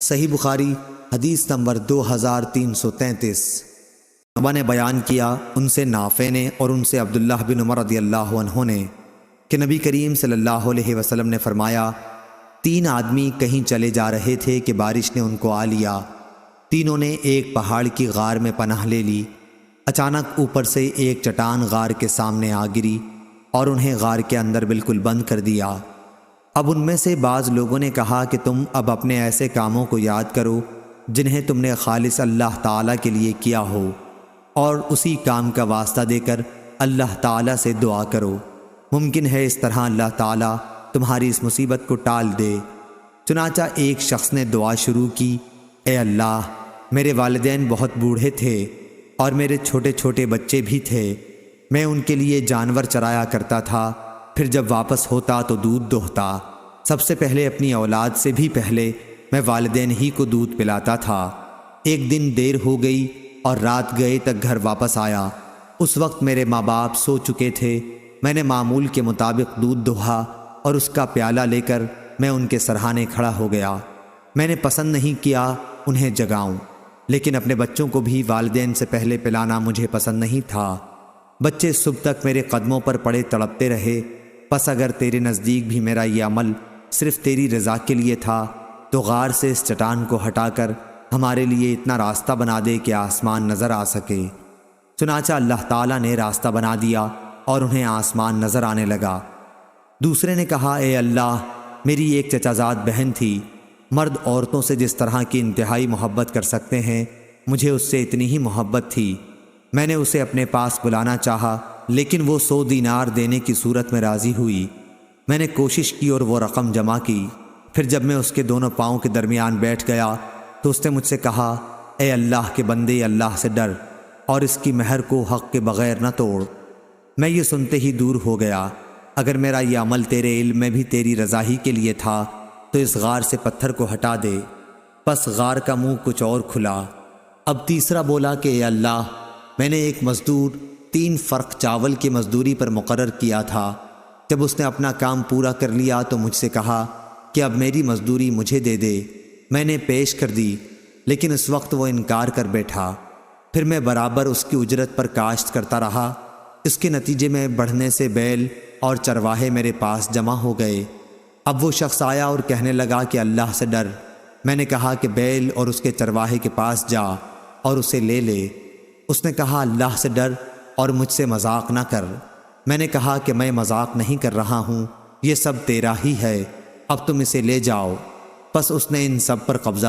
صحیح بخاری حدیث نمبر 2333۔ ابا نے بیان کیا ان سے نافع نے اور ان سے عبداللہ بن عمر رضی اللہ عنہ نے کہ نبی کریم صلی اللہ علیہ وسلم نے فرمایا، 3 آدمی کہیں چلے جا رہے تھے کہ بارش نے ان کو آ لیا۔ تینوں نے ایک پہاڑ کی غار میں پناہ لے لی۔ اچانک اوپر سے ایک چٹان غار کے سامنے آ گری اور انہیں غار کے اندر بالکل بند کر دیا۔ اب ان میں سے بعض لوگوں نے کہا کہ تم اب اپنے ایسے کاموں کو یاد کرو جنہیں تم نے خالص اللہ تعالیٰ کے لیے کیا ہو، اور اسی کام کا واسطہ دے کر اللہ تعالیٰ سے دعا کرو، ممکن ہے اس طرح اللہ تعالیٰ تمہاری اس مصیبت کو ٹال دے۔ چنانچہ ایک شخص نے دعا شروع کی، اے اللہ، میرے والدین بہت بوڑھے تھے اور میرے چھوٹے چھوٹے بچے بھی تھے، میں ان کے لیے جانور چرایا کرتا تھا، پھر جب واپس ہوتا تو دودھ دوہتا، سب سے پہلے اپنی اولاد سے بھی پہلے میں والدین ہی کو دودھ پلاتا تھا۔ ایک دن دیر ہو گئی اور رات گئے تک گھر واپس آیا، اس وقت میرے ماں باپ سو چکے تھے۔ میں نے معمول کے مطابق دودھ دوہا اور اس کا پیالہ لے کر میں ان کے سرہانے کھڑا ہو گیا۔ میں نے پسند نہیں کیا انہیں جگاؤں، لیکن اپنے بچوں کو بھی والدین سے پہلے پلانا مجھے پسند نہیں تھا۔ بچے صبح تک میرے قدموں پر پڑے تڑپتے رہے، پس اگر تیرے نزدیک بھی میرا یہ عمل صرف تیری رضا کے لیے تھا تو غار سے اس چٹان کو ہٹا کر ہمارے لیے اتنا راستہ بنا دے کہ آسمان نظر آ سکے۔ چنانچہ اللہ تعالیٰ نے راستہ بنا دیا اور انہیں آسمان نظر آنے لگا۔ دوسرے نے کہا، اے اللہ، میری ایک چچا زاد بہن تھی، مرد عورتوں سے جس طرح کی انتہائی محبت کر سکتے ہیں مجھے اس سے اتنی ہی محبت تھی۔ میں نے اسے اپنے پاس بلانا چاہا لیکن وہ 100 دینار دینے کی صورت میں راضی ہوئی۔ میں نے کوشش کی اور وہ رقم جمع کی، پھر جب میں اس کے دونوں پاؤں کے درمیان بیٹھ گیا تو اس نے مجھ سے کہا، اے اللہ کے بندے، اللہ سے ڈر اور اس کی مہر کو حق کے بغیر نہ توڑ۔ میں یہ سنتے ہی دور ہو گیا، اگر میرا یہ عمل تیرے علم میں بھی تیری رضا ہی کے لیے تھا تو اس غار سے پتھر کو ہٹا دے۔ پس غار کا منہ کچھ اور کھلا۔ اب تیسرا بولا کہ اے اللہ، میں نے ایک مزدور 3 فرق چاول کی مزدوری پر مقرر کیا تھا، جب اس نے اپنا کام پورا کر لیا تو مجھ سے کہا کہ اب میری مزدوری مجھے دے دے۔ میں نے پیش کر دی لیکن اس وقت وہ انکار کر بیٹھا۔ پھر میں برابر اس کی اجرت پر کاشت کرتا رہا۔ اس کے نتیجے میں بڑھنے سے بیل اور چرواہے میرے پاس جمع ہو گئے۔ اب وہ شخص آیا اور کہنے لگا کہ اللہ سے ڈر۔ میں نے کہا کہ بیل اور اس کے چرواہے کے پاس جا اور اسے لے لے۔ اس نے کہا، اللہ سے ڈر اور مجھ سے مذاق نہ کر۔ میں نے کہا کہ میں مذاق نہیں کر رہا ہوں، یہ سب تیرا ہی ہے، اب تم اسے لے جاؤ۔ پس اس نے ان سب پر قبضہ